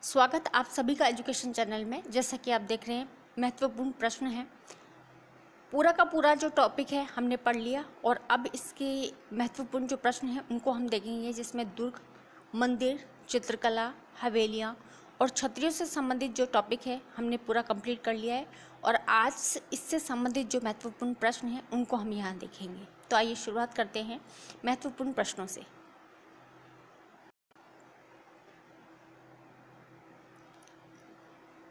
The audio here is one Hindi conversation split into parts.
स्वागत आप सभी का एजुकेशन चैनल में। जैसा कि आप देख रहे हैं, महत्वपूर्ण प्रश्न है। पूरा का पूरा जो टॉपिक है हमने पढ़ लिया और अब इसके महत्वपूर्ण जो प्रश्न हैं उनको हम देखेंगे, जिसमें दुर्ग, मंदिर, चित्रकला, हवेलियाँ और छतरियों से संबंधित जो टॉपिक है हमने पूरा कंप्लीट कर लिया है। और आज इससे संबंधित जो महत्वपूर्ण प्रश्न हैं उनको हम यहाँ देखेंगे। तो आइए शुरुआत करते हैं महत्वपूर्ण प्रश्नों से।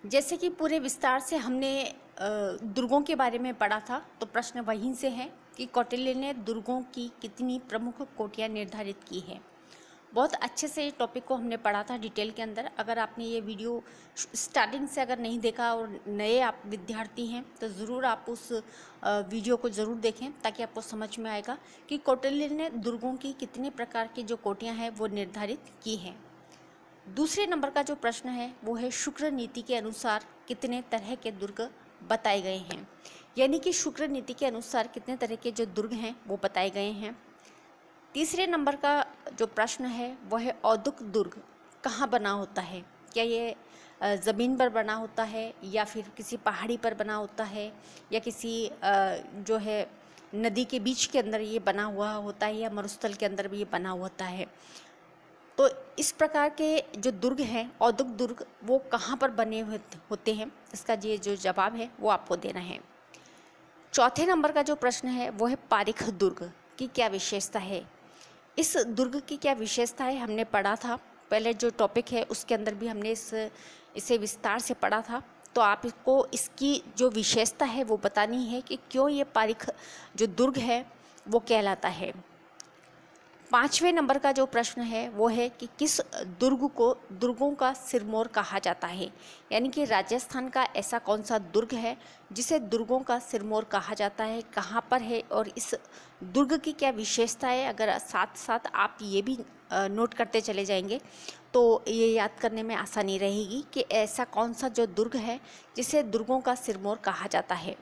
जैसे कि पूरे विस्तार से हमने दुर्गों के बारे में पढ़ा था, तो प्रश्न वहीं से है कि कौटिल्य ने दुर्गों की कितनी प्रमुख कोटियाँ निर्धारित की है। बहुत अच्छे से ये टॉपिक को हमने पढ़ा था डिटेल के अंदर। अगर आपने ये वीडियो स्टार्टिंग से अगर नहीं देखा और नए आप विद्यार्थी हैं तो ज़रूर आप उस वीडियो को ज़रूर देखें, ताकि आपको समझ में आएगा कि कौटिल्य ने दुर्गों की कितने प्रकार की जो कोटियाँ हैं वो निर्धारित की हैं। दूसरे नंबर का जो प्रश्न है वो है शुक्र नीति के अनुसार कितने तरह के दुर्ग बताए गए हैं। यानी कि शुक्र नीति के अनुसार कितने तरह के जो दुर्ग हैं वो बताए गए हैं। तीसरे नंबर का जो प्रश्न है वो है औदुक दुर्ग कहाँ बना होता है। क्या ये ज़मीन पर बना होता है, या फिर किसी पहाड़ी पर बना होता है, या किसी जो है नदी के बीच के अंदर ये बना हुआ होता है, या मरुस्थल के अंदर भी ये बना हुआ होता है। तो इस प्रकार के जो दुर्ग हैं, औदुक दुर्ग, वो कहाँ पर बने हुए होते हैं, इसका ये जो जवाब है वो आपको देना है। चौथे नंबर का जो प्रश्न है वो है पारीख दुर्ग की क्या विशेषता है। इस दुर्ग की क्या विशेषता है हमने पढ़ा था, पहले जो टॉपिक है उसके अंदर भी हमने इसे विस्तार से पढ़ा था। तो आपको इसकी जो विशेषता है वो बतानी है कि क्यों ये पारीख जो दुर्ग है वो कहलाता है। पांचवें नंबर का जो प्रश्न है वो है कि किस दुर्ग को दुर्गों का सिरमौर कहा जाता है। यानी कि राजस्थान का ऐसा कौन सा दुर्ग है जिसे दुर्गों का सिरमौर कहा जाता है, कहाँ पर है और इस दुर्ग की क्या विशेषता है। अगर साथ साथ आप ये भी नोट करते चले जाएंगे तो ये याद करने में आसानी रहेगी कि ऐसा कौन सा जो दुर्ग है जिसे दुर्गों का सिरमौर कहा जाता है।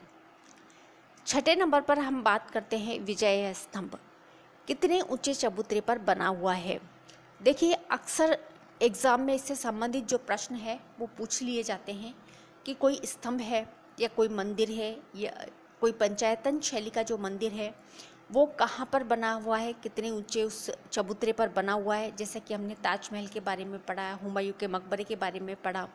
छठे नंबर पर हम बात करते हैं विजय स्तंभ कितने ऊंचे चबूतरे पर बना हुआ है। देखिए, अक्सर एग्ज़ाम में इससे संबंधित जो प्रश्न है वो पूछ लिए जाते हैं कि कोई स्तंभ है या कोई मंदिर है या कोई पंचायतन शैली का जो मंदिर है वो कहाँ पर बना हुआ है, कितने ऊंचे उस चबूतरे पर बना हुआ है। जैसे कि हमने ताजमहल के बारे में पढ़ा, हुमायूं के मकबरे के बारे में पढ़ा,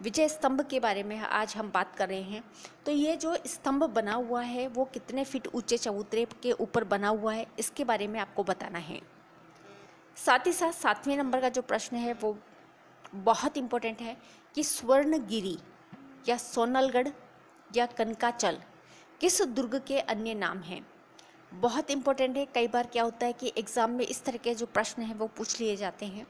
विजय स्तंभ के बारे में आज हम बात कर रहे हैं। तो ये जो स्तंभ बना हुआ है वो कितने फीट ऊंचे चबूतरे के ऊपर बना हुआ है, इसके बारे में आपको बताना है। साथ ही साथ सातवें नंबर का जो प्रश्न है वो बहुत इम्पोर्टेंट है कि स्वर्णगिरी या सोनलगढ़ या कनकाचल किस दुर्ग के अन्य नाम हैं। बहुत इम्पोर्टेंट है। कई बार क्या होता है कि एग्ज़ाम में इस तरह के जो प्रश्न हैं वो पूछ लिए जाते हैं।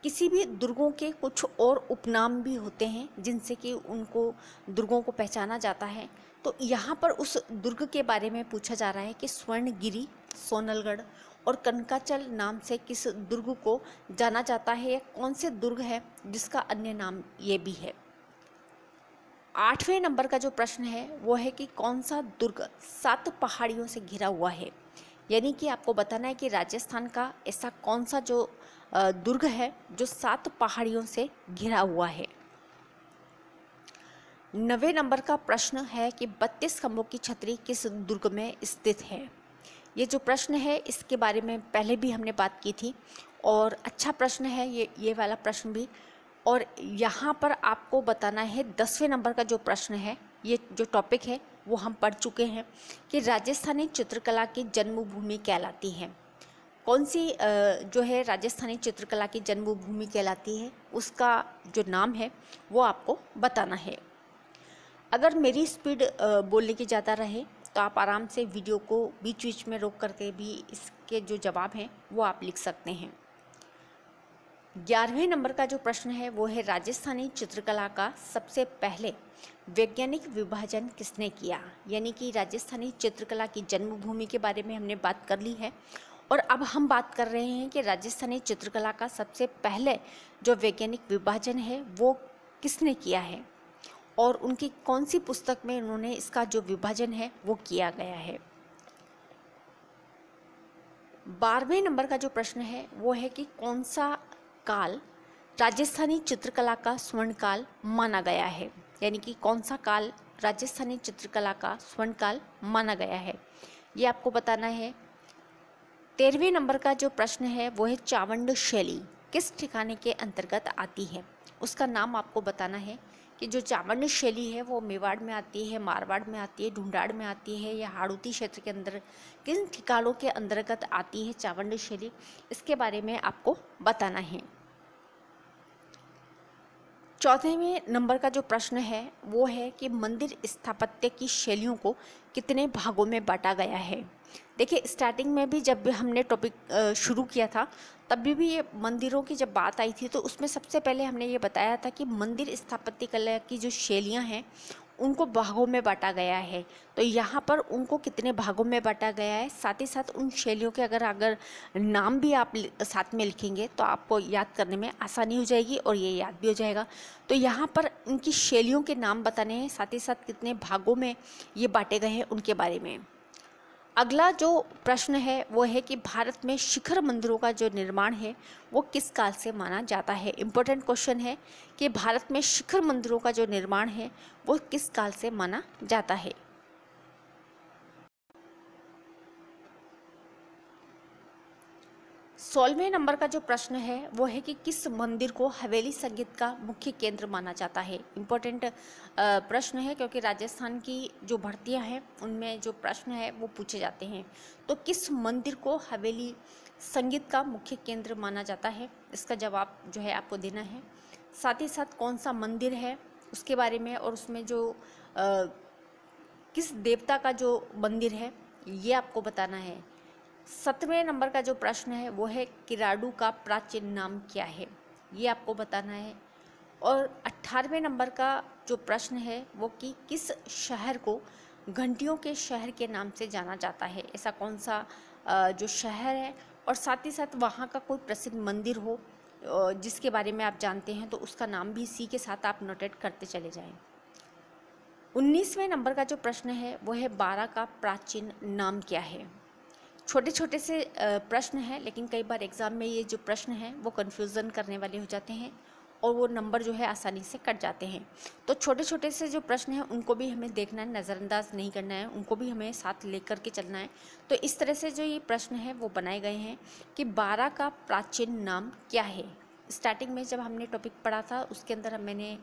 किसी भी दुर्गों के कुछ और उपनाम भी होते हैं जिनसे कि उनको दुर्गों को पहचाना जाता है। तो यहाँ पर उस दुर्ग के बारे में पूछा जा रहा है कि स्वर्णगिरी, सोनलगढ़ और कनकाचल नाम से किस दुर्ग को जाना जाता है, या कौन से दुर्ग है जिसका अन्य नाम ये भी है। आठवें नंबर का जो प्रश्न है वो है कि कौन सा दुर्ग 7 पहाड़ियों से घिरा हुआ है। यानी कि आपको बताना है कि राजस्थान का ऐसा कौन सा जो दुर्ग है जो 7 पहाड़ियों से घिरा हुआ है। 9वें नंबर का प्रश्न है कि 32 खंभों की छतरी किस दुर्ग में स्थित है। ये जो प्रश्न है इसके बारे में पहले भी हमने बात की थी और अच्छा प्रश्न है ये वाला प्रश्न भी। और यहाँ पर आपको बताना है 10वें नंबर का जो प्रश्न है, ये जो टॉपिक है वो हम पढ़ चुके हैं कि राजस्थानी चित्रकला की जन्मभूमि कहलाती है। कौन सी जो है राजस्थानी चित्रकला की जन्मभूमि कहलाती है, उसका जो नाम है वो आपको बताना है। अगर मेरी स्पीड बोलने की ज़्यादा रहे तो आप आराम से वीडियो को बीच बीच में रोक करके भी इसके जो जवाब हैं वो आप लिख सकते हैं। 11वें नंबर का जो प्रश्न है वो है राजस्थानी चित्रकला का सबसे पहले वैज्ञानिक विभाजन किसने किया। यानी कि राजस्थानी चित्रकला की जन्मभूमि के बारे में हमने बात कर ली है और अब हम बात कर रहे हैं कि राजस्थानी चित्रकला का सबसे पहले जो वैज्ञानिक विभाजन है वो किसने किया है और उनकी कौन सी पुस्तक में उन्होंने इसका जो विभाजन है वो किया गया है। 12वें नंबर का जो प्रश्न है वो है कि कौन सा काल राजस्थानी चित्रकला का स्वर्ण काल माना गया है, यानी कि कौन सा काल राजस्थानी चित्रकला का स्वर्ण काल माना गया है, ये आपको बताना है। 13वें नंबर का जो प्रश्न है वो है चावंड शैली किस ठिकाने के अंतर्गत आती है, उसका नाम आपको बताना है कि जो चावंड शैली है वो मेवाड़ में आती है, मारवाड़ में आती है, ढूंढाड़ में आती है या हाड़ौती क्षेत्र के अंदर किन ठिकानों के अंतर्गत आती है चावंड शैली, इसके बारे में आपको बताना है। 14वें नंबर का जो प्रश्न है वो है कि मंदिर स्थापत्य की शैलियों को कितने भागों में बांटा गया है। देखिए, स्टार्टिंग में भी जब हमने टॉपिक शुरू किया था तब भी ये मंदिरों की जब बात आई थी तो उसमें सबसे पहले हमने ये बताया था कि मंदिर स्थापत्य कला की जो शैलियाँ हैं उनको भागों में बांटा गया है। तो यहाँ पर उनको कितने भागों में बांटा गया है, साथ ही साथ उन शैलियों के अगर नाम भी आप साथ में लिखेंगे तो आपको याद करने में आसानी हो जाएगी और ये याद भी हो जाएगा। तो यहाँ पर उनकी शैलियों के नाम बताने हैं, साथ ही साथ कितने भागों में ये बांटे गए हैं उनके बारे में। अगला जो प्रश्न है वो है कि भारत में शिखर मंदिरों का जो निर्माण है वो किस काल से माना जाता है। इम्पोर्टेंट क्वेश्चन है कि भारत में शिखर मंदिरों का जो निर्माण है वो किस काल से माना जाता है। 16वें नंबर का जो प्रश्न है वो है कि किस मंदिर को हवेली संगीत का मुख्य केंद्र माना जाता है। इम्पोर्टेंट प्रश्न है क्योंकि राजस्थान की जो भर्तियां हैं उनमें जो प्रश्न है वो पूछे जाते हैं। तो किस मंदिर को हवेली संगीत का मुख्य केंद्र माना जाता है, इसका जवाब जो है आपको देना है। साथ ही साथ कौन सा मंदिर है उसके बारे में और उसमें जो किस देवता का जो मंदिर है ये आपको बताना है। 17वें नंबर का जो प्रश्न है वो है किराडू का प्राचीन नाम क्या है, ये आपको बताना है। और 18वें नंबर का जो प्रश्न है वो कि किस शहर को घंटियों के शहर के नाम से जाना जाता है, ऐसा कौन सा जो शहर है, और साथ ही साथ वहाँ का कोई प्रसिद्ध मंदिर हो जिसके बारे में आप जानते हैं तो उसका नाम भी इसी के साथ आप नोटेट करते चले जाएं। 19वें नंबर का जो प्रश्न है वो है 12 का प्राचीन नाम क्या है। छोटे छोटे से प्रश्न हैं लेकिन कई बार एग्ज़ाम में ये जो प्रश्न हैं वो कन्फ्यूज़न करने वाले हो जाते हैं और वो नंबर जो है आसानी से कट जाते हैं। तो छोटे छोटे से जो प्रश्न हैं उनको भी हमें देखना है, नज़रअंदाज नहीं करना है, उनको भी हमें साथ लेकर के चलना है। तो इस तरह से जो ये प्रश्न है वो बनाए गए हैं कि 12 का प्राचीन नाम क्या है। स्टार्टिंग में जब हमने टॉपिक पढ़ा था उसके अंदर मैंने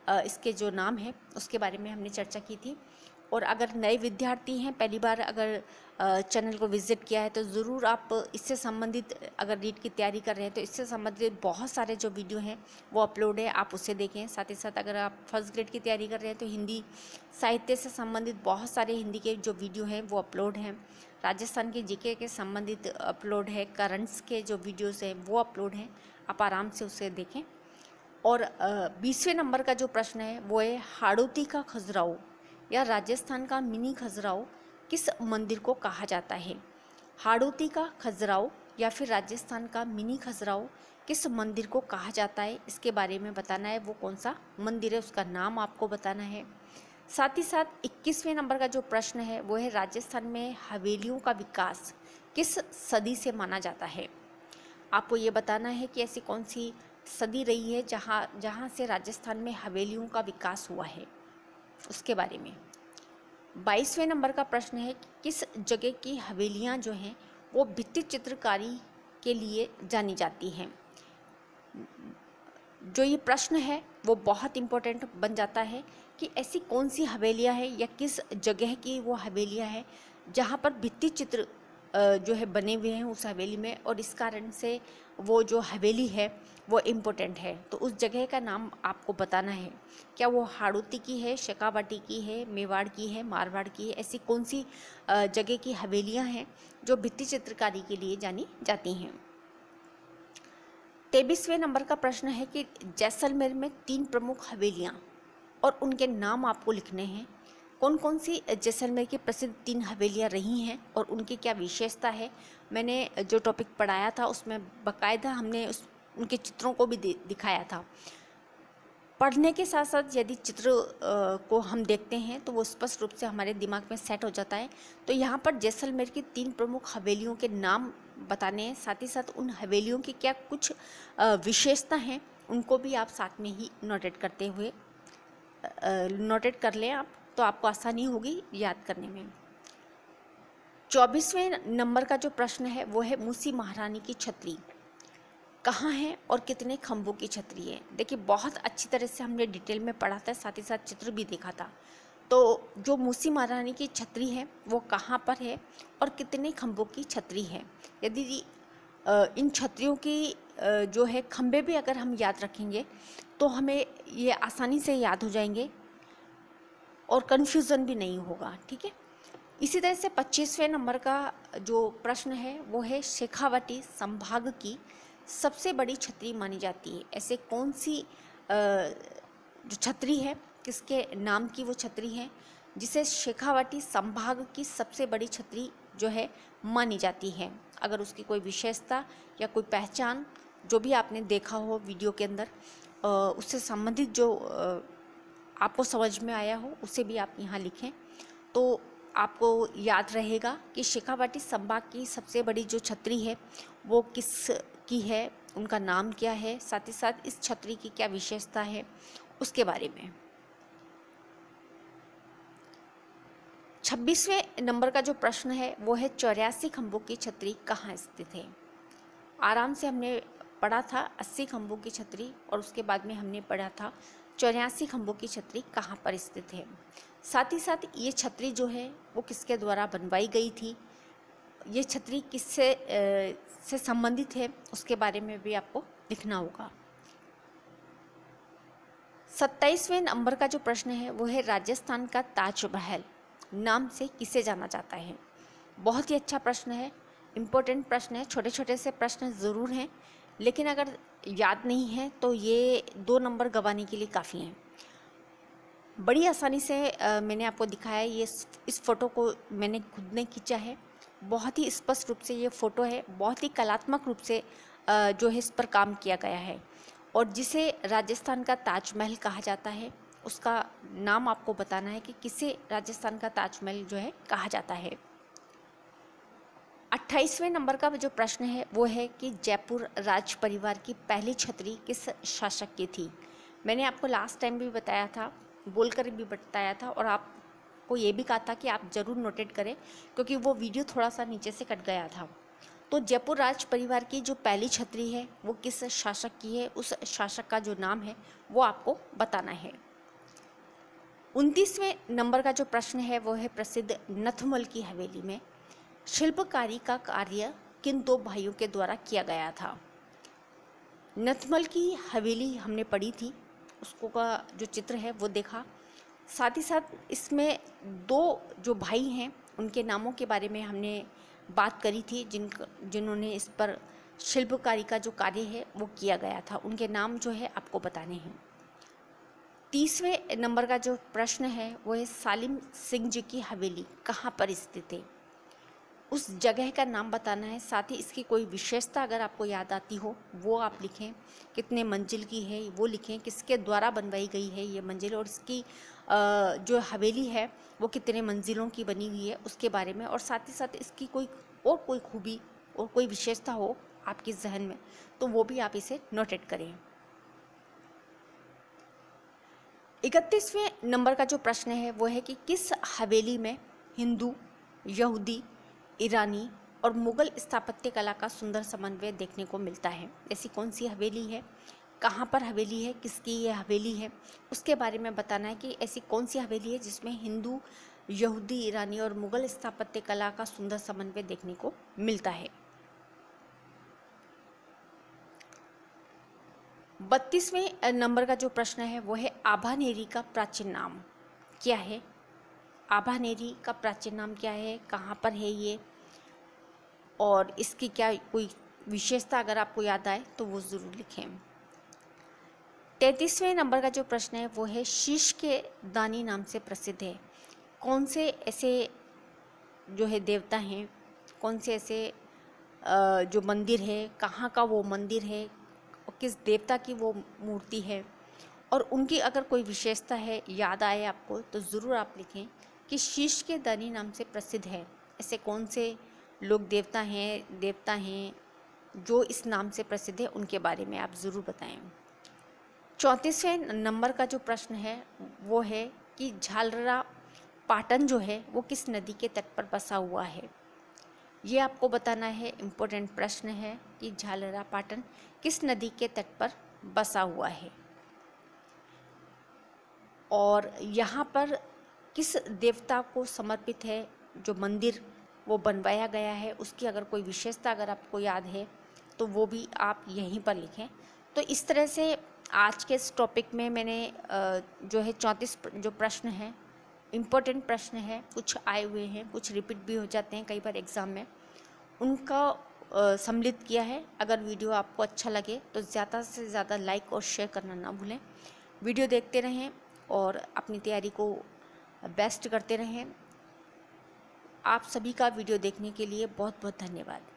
इसके जो नाम है उसके बारे में हमने चर्चा की थी। और अगर नए विद्यार्थी हैं, पहली बार अगर चैनल को विज़िट किया है तो ज़रूर आप इससे संबंधित, अगर नीट की तैयारी कर रहे हैं तो इससे संबंधित बहुत सारे जो वीडियो हैं वो अपलोड है, आप उसे देखें। साथ ही साथ अगर आप फर्स्ट ग्रेड की तैयारी कर रहे हैं तो हिंदी साहित्य से संबंधित बहुत सारे हिंदी के जो वीडियो हैं वो अपलोड हैं। राजस्थान के जीके के संबंधित अपलोड है, करंट्स के जो वीडियोज़ हैं वो अपलोड हैं, आप आराम से उसे देखें। और 20वें नंबर का जो प्रश्न है वो है हाड़ौती का खजुराहो या राजस्थान का मिनी खजुराहो किस मंदिर को कहा जाता है। हाड़ौती का खजुराहो या फिर राजस्थान का मिनी खजुराहो किस मंदिर को कहा जाता है, इसके बारे में बताना है। वो कौन सा मंदिर है उसका नाम आपको बताना है। साथ ही साथ 21वें नंबर का जो प्रश्न है वो है राजस्थान में हवेलियों का विकास किस सदी से माना जाता है। आपको ये बताना है कि ऐसी कौन सी सदी रही है जहाँ से राजस्थान में हवेलियों का विकास हुआ है, उसके बारे में। 22वें नंबर का प्रश्न है कि किस जगह की हवेलियाँ जो हैं वो भित्ति चित्रकारी के लिए जानी जाती हैं। जो ये प्रश्न है वो बहुत इम्पोर्टेंट बन जाता है कि ऐसी कौन सी हवेलियाँ हैं या किस जगह की वो हवेलियाँ हैं जहाँ पर भित्ति चित्र जो है बने हुए हैं उस हवेली में, और इस कारण से वो जो हवेली है वो इम्पोर्टेंट है। तो उस जगह का नाम आपको बताना है। क्या वो हाड़ौती की है, शेखावाटी की है, मेवाड़ की है, मारवाड़ की है, ऐसी कौन सी जगह की हवेलियां हैं जो भित्ति चित्रकारी के लिए जानी जाती हैं। 23वें नंबर का प्रश्न है कि जैसलमेर में 3 प्रमुख हवेलियां और उनके नाम आपको लिखने हैं। कौन कौन सी जैसलमेर की प्रसिद्ध 3 हवेलियाँ रही हैं और उनकी क्या विशेषता है। मैंने जो टॉपिक पढ़ाया था उसमें बाकायदा हमने उनके चित्रों को भी दिखाया था। पढ़ने के साथ साथ यदि चित्र को हम देखते हैं तो वो स्पष्ट रूप से हमारे दिमाग में सेट हो जाता है। तो यहाँ पर जैसलमेर की 3 प्रमुख हवेलियों के नाम बताने हैं, साथ ही साथ उन हवेलियों की क्या कुछ विशेषता हैं उनको भी आप साथ में ही नोटेट कर लें आप, तो आपको आसानी होगी याद करने में। 24वें नंबर का जो प्रश्न है वो है मूसी महारानी की छतरी कहाँ है और कितने खंभों की छतरी है। देखिए बहुत अच्छी तरह से हमने डिटेल में पढ़ा था, साथ ही साथ चित्र भी देखा था। तो जो मूसी महारानी की छतरी है वो कहाँ पर है और कितने खंभों की छतरी है। यदि इन छतरियों की जो है खंभे भी अगर हम याद रखेंगे तो हमें ये आसानी से याद हो जाएंगे और कन्फ्यूज़न भी नहीं होगा, ठीक है। इसी तरह से 25वें नंबर का जो प्रश्न है वो है शेखावटी संभाग की सबसे बड़ी छतरी मानी जाती है। ऐसे कौन सी जो छतरी है, किसके नाम की वो छतरी है जिसे शेखावटी संभाग की सबसे बड़ी छतरी जो है मानी जाती है। अगर उसकी कोई विशेषता या कोई पहचान जो भी आपने देखा हो वीडियो के अंदर, उससे संबंधित जो आपको समझ में आया हो उसे भी आप यहाँ लिखें, तो आपको याद रहेगा कि शेखावटी संभाग की सबसे बड़ी जो छतरी है वो किस की है, उनका नाम क्या है, साथ ही साथ इस छतरी की क्या विशेषता है उसके बारे में। 26वें नंबर का जो प्रश्न है वो है 84 खंभों की छतरी कहाँ स्थित है। आराम से हमने पढ़ा था 80 खंभों की छतरी और उसके बाद में हमने पढ़ा था 84 खंभों की छतरी कहाँ पर स्थित है। साथ ही साथ ये छतरी जो है वो किसके द्वारा बनवाई गई थी, ये छतरी किससे से संबंधित है उसके बारे में भी आपको लिखना होगा। 27वें नंबर का जो प्रश्न है वो है राजस्थान का ताजमहल नाम से किसे जाना जाता है। बहुत ही अच्छा प्रश्न है, इम्पोर्टेंट प्रश्न है। छोटे छोटे से प्रश्न ज़रूर हैं, लेकिन अगर याद नहीं है तो ये 2 नंबर गंवाने के लिए काफ़ी हैं। बड़ी आसानी से मैंने आपको दिखाया है। ये इस फ़ोटो को मैंने खुद ने खींचा है। बहुत ही स्पष्ट रूप से ये फ़ोटो है, बहुत ही कलात्मक रूप से जो है इस पर काम किया गया है। और जिसे राजस्थान का ताजमहल कहा जाता है उसका नाम आपको बताना है कि किसे राजस्थान का ताजमहल जो है कहा जाता है। 28वें नंबर का जो प्रश्न है वो है कि जयपुर राज परिवार की पहली छतरी किस शासक की थी। मैंने आपको लास्ट टाइम भी बताया था, बोलकर भी बताया था, और आपको ये भी कहा था कि आप ज़रूर नोटेट करें क्योंकि वो वीडियो थोड़ा सा नीचे से कट गया था। तो जयपुर राज परिवार की जो पहली छतरी है वो किस शासक की है, उस शासक का जो नाम है वो आपको बताना है। 29वें नंबर का जो प्रश्न है वो है प्रसिद्ध नथमल की हवेली में शिल्पकारी का कार्य किन 2 भाइयों के द्वारा किया गया था। नथमल की हवेली हमने पढ़ी थी, उसको का जो चित्र है वो देखा। साथ ही साथ इसमें 2 जो भाई हैं उनके नामों के बारे में हमने बात करी थी, जिन्होंने इस पर शिल्पकारी का जो कार्य है वो किया गया था। उनके नाम जो है आपको बताने हैं। 30वें नंबर का जो प्रश्न है वो है सालिम सिंह जी की हवेली कहाँ पर स्थित है, उस जगह का नाम बताना है। साथ ही इसकी कोई विशेषता अगर आपको याद आती हो वो आप लिखें, कितने मंजिल की है वो लिखें, किसके द्वारा बनवाई गई है ये मंजिल, और इसकी जो हवेली है वो कितने मंजिलों की बनी हुई है उसके बारे में, और साथ ही साथ इसकी कोई खूबी और कोई विशेषता हो आपके जहन में तो वो भी आप इसे नोटेट करें। 31वें नंबर का जो प्रश्न है वो है कि किस हवेली में हिंदू, यहूदी, ईरानी और मुगल स्थापत्य कला का सुंदर समन्वय देखने को मिलता है। ऐसी कौन सी हवेली है, कहाँ पर हवेली है, किसकी ये हवेली है उसके बारे में बताना है कि ऐसी कौन सी हवेली है जिसमें हिंदू, यहूदी, ईरानी और मुगल स्थापत्य कला का सुंदर समन्वय देखने को मिलता है। 32वें नंबर का जो प्रश्न है वो है आभानेरी का प्राचीन नाम क्या है। आभानेरी का प्राचीन नाम क्या है, कहाँ पर है ये, और इसकी क्या कोई विशेषता अगर आपको याद आए तो वो ज़रूर लिखें। 33वें नंबर का जो प्रश्न है वो है शीश के दानी नाम से प्रसिद्ध है। कौन से ऐसे जो है देवता हैं, कौन से ऐसे जो मंदिर है, कहाँ का वो मंदिर है, और किस देवता की वो मूर्ति है, और उनकी अगर कोई विशेषता है याद आए आपको तो ज़रूर आप लिखें कि शीश के दानी नाम से प्रसिद्ध है। ऐसे कौन से लोग देवता हैं जो इस नाम से प्रसिद्ध है उनके बारे में आप ज़रूर बताएं। 34वें नंबर का जो प्रश्न है वो है कि झालरा पाटन जो है वो किस नदी के तट पर बसा हुआ है। ये आपको बताना है, इम्पोर्टेंट प्रश्न है कि झालरा पाटन किस नदी के तट पर बसा हुआ है और यहाँ पर किस देवता को समर्पित है जो मंदिर वो बनवाया गया है, उसकी अगर कोई विशेषता अगर आपको याद है तो वो भी आप यहीं पर लिखें। तो इस तरह से आज के इस टॉपिक में मैंने जो है 34 जो प्रश्न हैं, इम्पोर्टेंट प्रश्न हैं, कुछ आए हुए हैं, कुछ रिपीट भी हो जाते हैं कई बार एग्ज़ाम में, उनका सम्मिलित किया है। अगर वीडियो आपको अच्छा लगे तो ज़्यादा से ज़्यादा लाइक और शेयर करना ना भूलें। वीडियो देखते रहें और अपनी तैयारी को बेस्ट करते रहें। आप सभी का वीडियो देखने के लिए बहुत बहुत धन्यवाद।